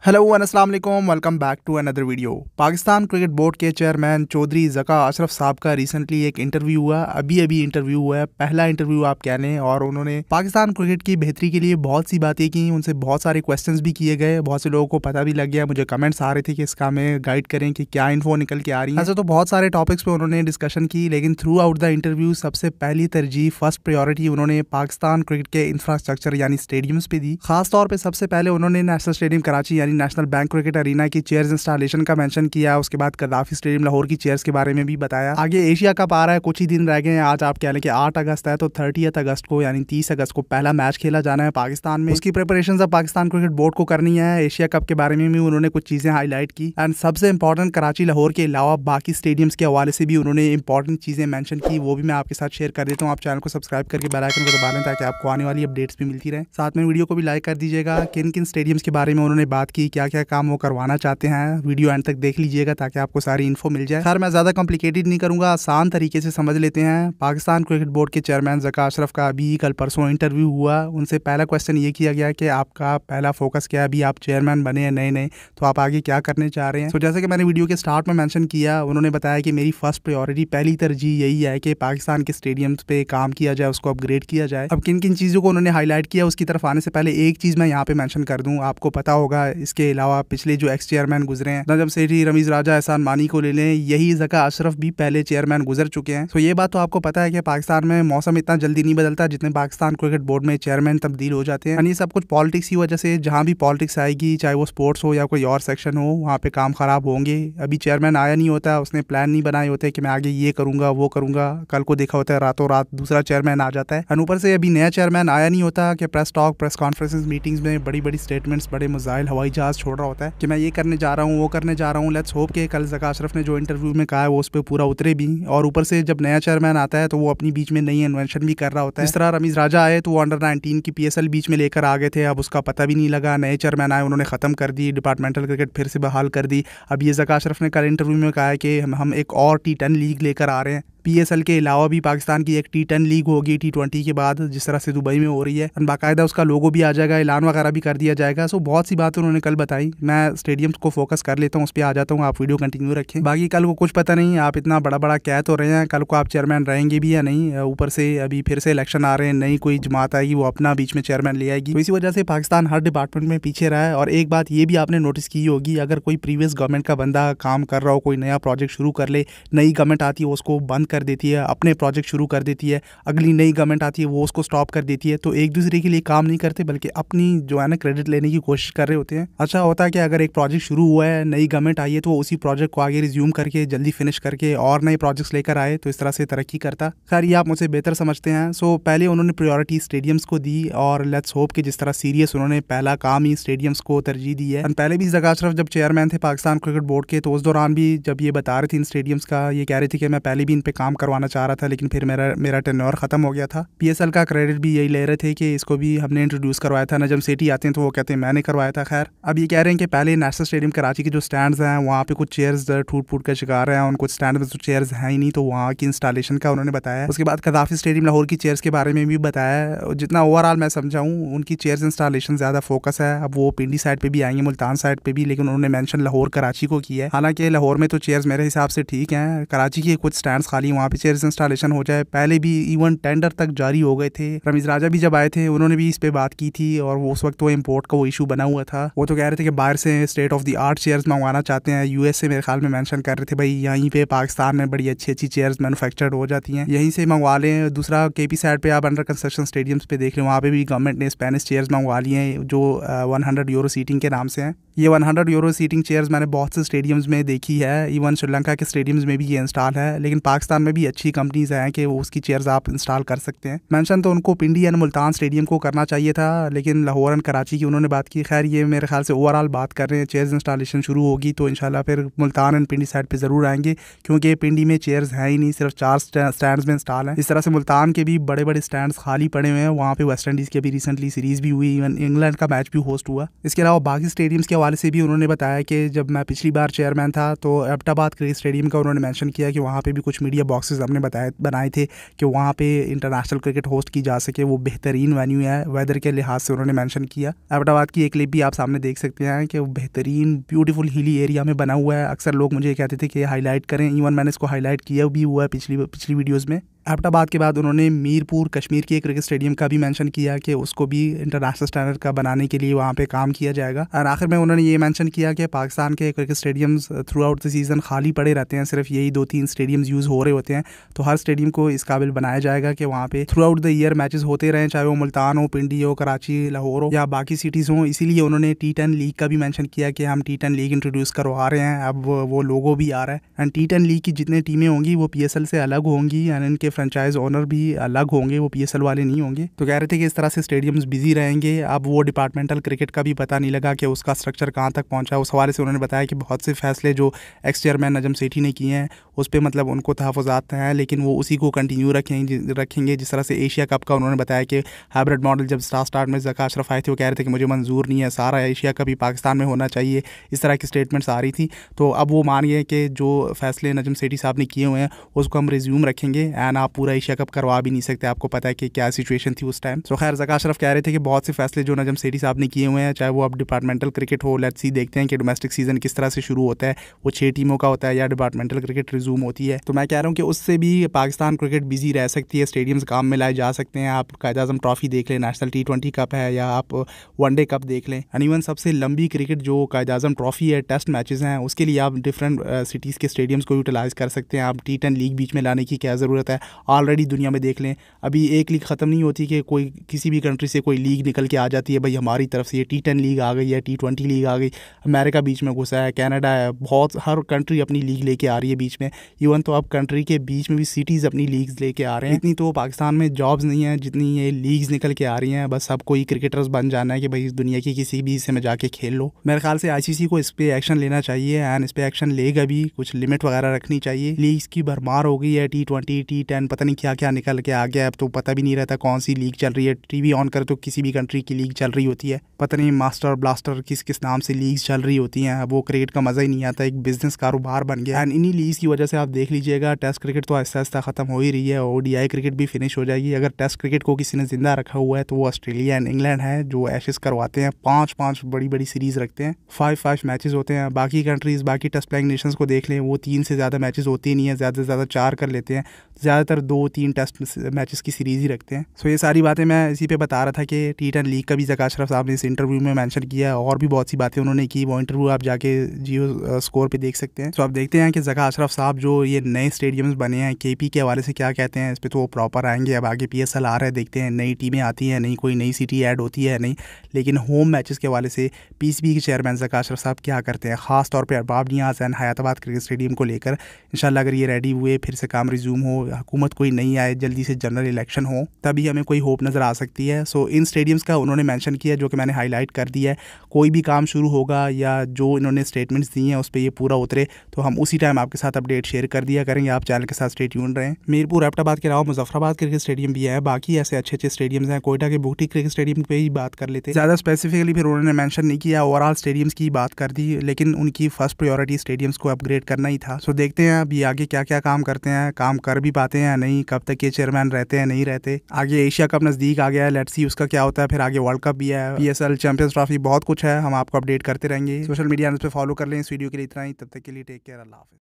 Hello and अस्सलाम वालेकुम, welcome back to another video. Pakistan cricket board के चेयरमैन चौधरी ज़का अशरफ साहब का रिसेंटली एक इंटरव्यू हुआ। अभी इंटरव्यू हुआ है, पहला इंटरव्यू आप कह लें। और उन्होंने पाकिस्तान क्रिकेट की बेहतरी के लिए बहुत सी बातें की, उनसे बहुत सारे क्वेश्चंस भी किए गए। बहुत से लोगों को पता भी लग गया, मुझे कमेंट्स आ रहे थे कि इसका हमें गाइड करें कि क्या इन्फो निकल के आ रही है। ऐसे तो बहुत सारे टॉपिक्स पे उन्होंने डिस्कशन की, लेकिन थ्रू आउट द इंटरव्यू सबसे पहली तरजीह, फर्स्ट प्रायोरिटी उन्होंने पाकिस्तान क्रिकेट के इंफ्रास्ट्रक्चर यानी स्टेडियम्स पे दी। खासतौर पर सबसे पहले उन्होंने नेशनल स्टेडियम कराची यानी नेशनल बैंक क्रिकेट अरीना की चेयर्स इंस्टॉलेशन का मेंशन किया। उसके बाद कदाफी स्टेडियम लाहौर की चेयर्स के बारे में भी बताया। आगे एशिया कप आ रहा है, कुछ ही दिन रह गए हैं। आज आप कह लें कि 8 अगस्त है, तो 30 अगस्त को यानी 30 अगस्त को पहला मैच खेला जाना है पाकिस्तान में। उसकी प्रिपरेशन अब पाकिस्तान क्रिकेट बोर्ड को करनी है। एशिया कप के बारे में भी उन्होंने कुछ चीजें हाईलाइट की। एंड सबसे इंपॉर्टेंट, कराची लाहौर के अलावा बाकी स्टेडियम्स के हवाले से भी उन्होंने इंपॉर्टेंट चीजें मेंशन की, वो भी मैं आपके साथ शेयर कर देता हूँ। आप चैनल को सब्सक्राइब करके बेल आइकन को दबा लें ताकि आपको आने वाली अपडेट्स भी मिलती रहे। साथ में वीडियो को भी लाइक कर दीजिएगा। किन किन स्टेडियम्स के बारे में उन्होंने बात की, क्या क्या काम वो करवाना चाहते हैं, वीडियो एंड तक देख लीजिएगा ताकि आपको सारी इन्फो मिल जाए। खैर, मैं ज्यादा कॉम्प्लिकेटेड नहीं करूंगा, आसान तरीके से समझ लेते हैं। पाकिस्तान क्रिकेट बोर्ड के चेयरमैन ज़का अशरफ का अभी कल परसों इंटरव्यू हुआ। उनसे पहला क्वेश्चन ये किया गया कि आपका पहला फोकस क्या है, अभी आप चेयरमैन बने हैं नए, तो आप आगे क्या करने चाह रहे हैं। तो जैसे कि मैंने वीडियो के स्टार्ट में मेंशन किया, उन्होंने बताया कि मेरी फर्स्ट प्रायोरिटी, पहली तरजीह यही है कि पाकिस्तान के स्टेडियम्स पे काम किया जाए, उसको अपग्रेड किया जाए। अब किन किन चीज़ों को उन्होंने हाईलाइट किया, उसकी तरफ आने से पहले एक चीज़ मैं यहाँ पे मेंशन कर दूँ। आपको पता होगा, इसके अलावा पिछले जो एक्स चेयरमैन गुजरे हैं, नजम सेठी, रमीज राजा, एहसान मानी को ले लें, यही ज़का अशरफ भी पहले चेयरमैन गुजर चुके हैं। तो ये बात तो आपको पता है कि पाकिस्तान में मौसम इतना जल्दी नहीं बदलता जितने पाकिस्तान क्रिकेट बोर्ड में चेयरमैन तब्दील हो जाते हैं। ये सब कुछ पॉलिटिक्स की वजह से, जहाँ भी पॉलिटिक्स आएगी, चाहे वो स्पोर्ट्स हो या कोई और सेक्शन हो, वहाँ पे काम खराब होंगे। अभी चेयरमैन आया नहीं होता, उसने प्लान नहीं बनाए होते कि मैं आगे ये करूंगा वो करूंगा, कल को देखा होता है रातों रात दूसरा चेयरमैन आ जाता है। ऊपर से अभी नया चेयरमैन आया नहीं होता कि press talk, press conferences, meetings में बड़ी बड़ी स्टेटमेंट्स, बड़े मिसाइल, हवाई जहाज छोड़ रहा होता है कि मैं ये करने जा रहा हूँ, वो करने जा रहा हूँ। लेट्स होप के कल ज़का अशरफ ने जो इंटरव्यू में कहा है वो उस पर पूरा उतरे भी। और ऊपर से जब नया चेयरमैन आता है तो वो अपनी बीच में नई इन्वेंशन भी कर रहा होता है। जिस तरह रमीज राजा आए तो वो अंडर-19 की PSL बीच में लेकर आ गए थे, अब उसका पता भी नहीं लगा। नए चेयरमैन आए, उन्होंने खत्म कर दी, डिपार्टमेंटल क्रिकेट फिर से बहाल कर दी। अब ये ज़का अशरफ ने कल इंटरव्यू में कहा है कि हम एक और T10 लीग लेकर आ रहे हैं। PSL के अलावा भी पाकिस्तान की एक T10 लीग होगी T20 के बाद, जिस तरह से दुबई में हो रही है। बाकायदा उसका लोगो भी आ जाएगा, ऐलान वगैरह भी कर दिया जाएगा। सो बहुत सी बातें उन्होंने कल बताई। मैं स्टेडियम्स को फोकस कर लेता हूँ, उस पर आ जाता हूँ, आप वीडियो कंटिन्यू रखें। बाकी कल को कुछ पता नहीं, आप इतना बड़ा बड़ा कह तो रहे हैं, कल को आप चेयरमैन रहेंगे भी या नहीं। ऊपर से अभी फिर से इलेक्शन आ रहे हैं, नई कोई जमात आएगी, वो अपना बीच में चेयरमैन ले आएगी। तो इसी वजह से पाकिस्तान हर डिपार्टमेंट में पीछे रहा है। और एक बात ये भी आपने नोटिस की होगी, अगर कोई प्रीवियस गवर्नमेंट का बंदा काम कर रहा हो, कोई नया प्रोजेक्ट शुरू कर ले, नई गवर्नमेंट आती है उसको बंद कर देती है, अपने प्रोजेक्ट शुरू कर देती है। अगली नई गवर्नमेंट आती है वो उसको स्टॉप कर देती है। तो एक दूसरे के लिए काम नहीं करते, बल्कि अपनी जो है ना क्रेडिट लेने की कोशिश कर रहे होते हैं। अच्छा होता है कि अगर एक प्रोजेक्ट शुरू हुआ है, नई गवर्नमेंट आई है, तो उसी प्रोजेक्ट को आगे रिज्यूम करके जल्दी फिनिश करके और नए प्रोजेक्ट्स लेकर आए, तो इस तरह से तरक्की करता। खैर, ये आप मुझसे बेहतर समझते हैं। सो पहले उन्होंने प्रायोरिटी स्टेडियम्स को दी, और लेट्स होप कि जिस तरह सीरियस उन्होंने पहला काम ही स्टेडियम्स को तरजीह दी है। पहले भी ज़का अशरफ जब चेयरमैन थे पाकिस्तान क्रिकेट बोर्ड के, तो उस दौरान भी जब ये बता रहे थे इन स्टेडियम्स का, ये कह रहे थे कि मैं पहले भी इन पे काम करवाना चाह रहा था, लेकिन फिर मेरा टेन्योर खत्म हो गया था। PSL का क्रेडिट भी यही ले रहे थे कि इसको भी हमने इंट्रोड्यूस करवाया था। नजम सेठी आते हैं तो वो कहते हैं मैंने करवाया था। खैर, अब ये कह रहे हैं कि पहले नेशनल स्टेडियम कराची के जो स्टैंड्स हैं, वहाँ पे कुछ चेयर्स टूट फूट का शिकार हैं, उनको स्टैंड में तो चेयर्स हैं ही नहीं, तो वहाँ की इंस्टॉलेशन का उन्होंने बताया। उसके बाद कदाफी स्टेडियम लाहौर की चेयर्स के बारे में भी बताया। जितना ओवरऑल मैं समझाऊँ, उनकी चेयर्स इंस्टॉलेशन ज़्यादा फोकस है। अब वो पिंडी साइड पर भी आएंगे, मुल्तान साइड पर भी, लेकिन उन्होंने मैंशन लाहौर कराची को किया है। हालांकि लाहौर में तो चेयर्स मेरे हिसाब से ठीक हैं, कराची के कुछ स्टैंड्स खाली, वहाँ पे चेयर्स इंस्टॉलेशन हो जाए। पहले भी इवन टेंडर तक जारी हो गए थे। रमीज राजा भी जब आए थे, उन्होंने भी इस पे बात की थी, और वो उस वक्त वो इम्पोर्ट का वो इशू बना हुआ था। वो तो कह रहे थे कि बाहर से state of the art chairs मंगवाना चाहते हैं। US से मेरे ख्याल में मेंशन कर रहे थे, भाई यहीं पे पाकिस्तान में बड़ी अच्छी अच्छी चेयर्स मैन्युफैक्चर्ड हो जाती हैं, यहीं से मंगवा लें। दूसरा, KP साइड पे आप अंडर कंस्ट्रक्शन स्टेडियम्स पे देख लें, वहाँ पे भी गवर्नमेंट ने स्पेनिश चेयर्स मंगवा लिए हैं, जो 100 यूरो सीटिंग के नाम से हैं। ये 100 यूरो सीटिंग चेयर्स मैंने बहुत से स्टेडियम्स में देखी है, इवन श्रीलंका के स्टेडियम्स में भी ये इंस्टॉल है। लेकिन पाकिस्तान में भी अच्छी कंपनीज हैं कि वो उसकी चेयर्स आप इंस्टॉल कर सकते हैं। मेंशन तो उनको पिंडी एंड मुल्तान स्टेडियम को करना चाहिए था, लेकिन लाहौर एंड कराची की उन्होंने बात की। खैर, ये मेरे ख्याल से ओवरऑल बात कर रहे हैं। चेयर्स इंस्टॉलेशन शुरू होगी तो इंशाल्लाह फिर मुल्तान एंड पिंडी साइड पे ज़रूर आएंगे, क्योंकि पिंडी में चेयर्स हैं ही नहीं, सिर्फ 4 स्टैंड्स में इंस्टॉल हैं। इस तरह से मुल्तान के भी बड़े बड़े स्टैंड्स खाली पड़े हुए हैं। वहाँ पे वेस्ट इंडीज़ की अभी रिसेंटली सीरीज़ भी हुई, इवन इंग्लैंड का मैच भी होस्ट हुआ। इसके अलावा बाकी स्टेडियम्स के हवाले से भी उन्होंने बताया कि जब मैं पिछली बार चेयरमैन था तो एबटाबाद क्रिकेट स्टेडियम का उन्होंने मेंशन किया कि वहाँ पे भी कुछ मीडिया बॉक्सेस हमने बनाए थे कि वहाँ पे इंटरनेशनल क्रिकेट होस्ट की जा सके, वो बेहतरीन वेन्यू है वेदर के लिहाज से उन्होंने मेंशन किया। अहमदाबाद की एक क्लिप भी आप सामने देख सकते हैं कि वो बेहतरीन ब्यूटीफुल हिली एरिया में बना हुआ है। अक्सर लोग मुझे कहते थे कि हाईलाइट करें, इवन मैंने इसको हाईलाइट किया भी हुआ है पिछली वीडियोज़ में। अहमदाबाद के बाद उन्होंने मीरपुर कश्मीर के एक क्रिकेट स्टेडियम का भी मेंशन किया कि उसको भी इंटरनेशनल स्टैंडर्ड का बनाने के लिए वहाँ पे काम किया जाएगा। और आखिर में उन्होंने ये मेंशन किया कि पाकिस्तान के cricket stadiums through out the season खाली पड़े रहते हैं, सिर्फ यही 2-3 स्टेडियम्स यूज़ हो रहे होते हैं, तो हर स्टेडियम को इस काबिल बनाया जाएगा कि वहाँ पे through out the year matches होते रहें, चाहे वो मुल्तान हो, पिंडी हो, कराची, लाहौर हो या बाकी सिटीज़ हों। इसीलिए उन्होंने T10 लीग का भी मेंशन किया कि हम T10 लीग इंट्रोड्यूस करवा रहे हैं, अब वो लोगो भी आ रहा है। एंड T10 लीग की जितने टीमें होंगी वो PSL से अलग होंगी एंड इनके फ्रेंचाइज ओनर भी अलग होंगे, वो PSL वाले नहीं होंगे। तो कह रहे थे कि इस तरह से स्टेडियम्स बिजी रहेंगे। अब वो डिपार्टमेंटल क्रिकेट का भी पता नहीं लगा कि उसका स्ट्रक्चर कहाँ तक पहुँचा। उस हवाले से उन्होंने बताया कि बहुत से फैसले जो एक्स चेयरमैन नजम सेठी ने किए हैं उस पर मतलब उनको तहफ़्फ़ुज़ात हैं, लेकिन वो उसी को कंटिन्यू रखेंगे। जिस तरह से एशिया कप का उन्होंने बताया कि हाइब्रिड मॉडल जब स्टार्ट में ज़का अशरफ आए थे वो कह रहे थे कि मुझे मंजूर नहीं है, सारा एशिया कप ही पाकिस्तान में होना चाहिए, इस तरह की स्टेटमेंट्स आ रही थी। तो अब वो मान गए कि जो फैसले नजम सेठी साहब ने किए हुए हैं उसको हम रिज्यूम रखेंगे एंड आप पूरा एशिया कप करवा भी नहीं सकते, आपको पता है कि क्या सिचुएशन थी उस टाइम। तो खैर ज़का अशरफ कह रहे थे कि बहुत से फैसले जो नजम सेठी साहब ने किए हुए हैं, चाहे वो अब डिपार्टमेंटल क्रिकेट हो, लेट्स सी देखते हैं कि डोमेस्टिक सीजन किस तरह से शुरू होता है, वो 6 टीमों का होता है या डिपार्टमेंटल क्रिकेट रिज्यूम होती है। तो मैं कह रहा हूँ कि उससे भी पाकिस्तान क्रिकेट बिजी रह सकती है, स्टेडियम्स काम में लाए जा सकते हैं। आप कायद-ए-आज़म ट्रॉफी देख लें, नेशनल T20 कप है, या आप वनडे कप देख लें। एंड इवन सबसे लंबी क्रिकेट जो कायद-ए-आज़म ट्रॉफी है, टेस्ट मैचेस हैं, उसके लिए आप डिफरेंट सिटीज़ के स्टेडियम्स को यूटिलाइज़ कर सकते हैं। आप T10 लीग बीच में लाने की क्या ज़रूरत है, ऑलरेडी दुनिया में देख लें, अभी एक लीग ख़त्म नहीं होती कि कोई किसी भी कंट्री से कोई लीग निकल के आ जाती है, भाई हमारी तरफ से ये T10 लीग आ गई है, T20 लीग आ गई, अमेरिका बीच में घुसा है, कनाडा है, बहुत हर कंट्री अपनी लीग लेके आ रही है बीच में। इवन तो अब कंट्री के बीच में भी सिटीज़ अपनी लीग्स लेके आ रहे हैं। इतनी तो पाकिस्तान में जॉब्स नहीं है जितनी ये लीग्स निकल के आ रही हैं। बस अब कोई क्रिकेटर्स बन जाना है कि भाई दुनिया की किसी भी हिस्से में जाके खेल लो। मेरे ख्याल से ICC को इस पर एक्शन लेना चाहिए एंड इस पर एक्शन लेगा भी, कुछ लिमिट वगैरह रखनी चाहिए। लीग्स की भरमार हो गई है, T20, T10, पता नहीं क्या क्या निकल के आ गया। अब तो पता भी नहीं रहता कौन सी लीग चल रही है। टीवी ऑन करे तो किसी भी कंट्री की लीग चल रही होती है, पता नहीं मास्टर ब्लास्टर किस किस नाम से लीग्स चल रही होती हैं। अब वो क्रिकेट का मज़ा ही नहीं आता, एक बिजनेस कारोबार बन गया। एंड इन्हीं लीग्स की वजह से आप देख लीजिएगा टेस्ट क्रिकेट तो आहिस्ता आहिस्ता ख़त्म हो ही रही है, ODI क्रिकेट भी फिनिश हो जाएगी। अगर टेस्ट क्रिकेट को किसी ने जिंदा रखा हुआ है तो वो ऑस्ट्रेलिया एंड इंग्लैंड है, जो एशेस करवाते हैं, 5-5 बड़ी बड़ी सीरीज़ रखते हैं, 5-5 मैचेस होते हैं। बाकी कंट्रीज़, बाकी टेस्ट प्लेइंग नेशंस को देख लें, वो 3 से ज़्यादा मैचेस होते ही नहीं है, ज़्यादा से ज़्यादा 4 कर लेते हैं, ज़्यादातर 2-3 टेस्ट मैचेस की सीरीज़ ही रखते हैं। सो ये सारी बातें मैं इसी पे बता रहा था कि T10 लीग का भी ज़का अशरफ साहब ने इस इंटरव्यू में मेंशन किया है, और भी बहुत सी बातें उन्होंने की। वो इंटरव्यू आप जाके जियो स्कोर पे देख सकते हैं। तो आप देखते हैं कि ज़का अशरफ साहब जो ये नए स्टेडियम्स बने हैं KP के हवाले से क्या कहते हैं, इस पर तो वो प्रॉपर आएंगे। अब आगे PSL आ रहा है, देखते हैं नई टीमें आती हैं, कोई नई सिटी ऐड होती है नहीं, लेकिन होम मैचेस के हवाले से PCB के चेयरमैन ज़का अशरफ साहब क्या करते हैं, ख़ास तौर पर अरबाब नियाज़ एंड हयाताबाद क्रिकेट स्टेडियम को लेकर। इंशाल्लाह अगर ये रेडी हुए, फिर से काम रिज्यूम हो, हुकूमत कोई नहीं आए, जल्दी से जनरल इलेक्शन हो, तभी हमें कोई होप नज़र आ सकती है। सो इन स्टेडियम्स का उन्होंने मेंशन किया, जो कि मैंने हाईलाइट कर दिया है। कोई भी काम शुरू होगा या जो इन्होंने स्टेटमेंट्स दी हैं उस पर ये पूरा उतरे तो हम उसी टाइम आपके साथ अपडेट शेयर कर दिया करेंगे। आप चैनल के साथ स्टे ट्यून्ड रहें। मीरपुर एबटाबाद के अलावा मुजफ्फराबाद क्रिकेट स्टेडियम भी है, बाकी ऐसे अच्छे अच्छे स्टेडियम्स हैं। कोयटा के बुगटी क्रिकेट स्टेडियम पे ही बात कर लेते, ज़्यादा स्पेसिफिकली फिर उन्होंने मेंशन नहीं किया, ओवरऑल स्टेडियम्स की बात कर दी, लेकिन उनकी फर्स्ट प्रायोरिटी स्टेडियम्स को अपग्रेड करना ही था। सो देखते हैं अभी आगे क्या क्या काम करते हैं, काम कर भी पाते हैं या नहीं, कब तक ये चेयरमैन रहते हैं नहीं रहते। आगे एशिया कप नज़दीक आ गया है, लेट्स सी उसका क्या होता है, फिर आगे वर्ल्ड कप भी है, PSL चैंपियंस ट्रॉफी, बहुत कुछ है, हम आपको अपडेट करते रहेंगे। सोशल मीडिया पे फॉलो कर लें। इस वीडियो के लिए इतना ही, तब तक के लिए टेक केयर, अल्लाह हाफ़िज़।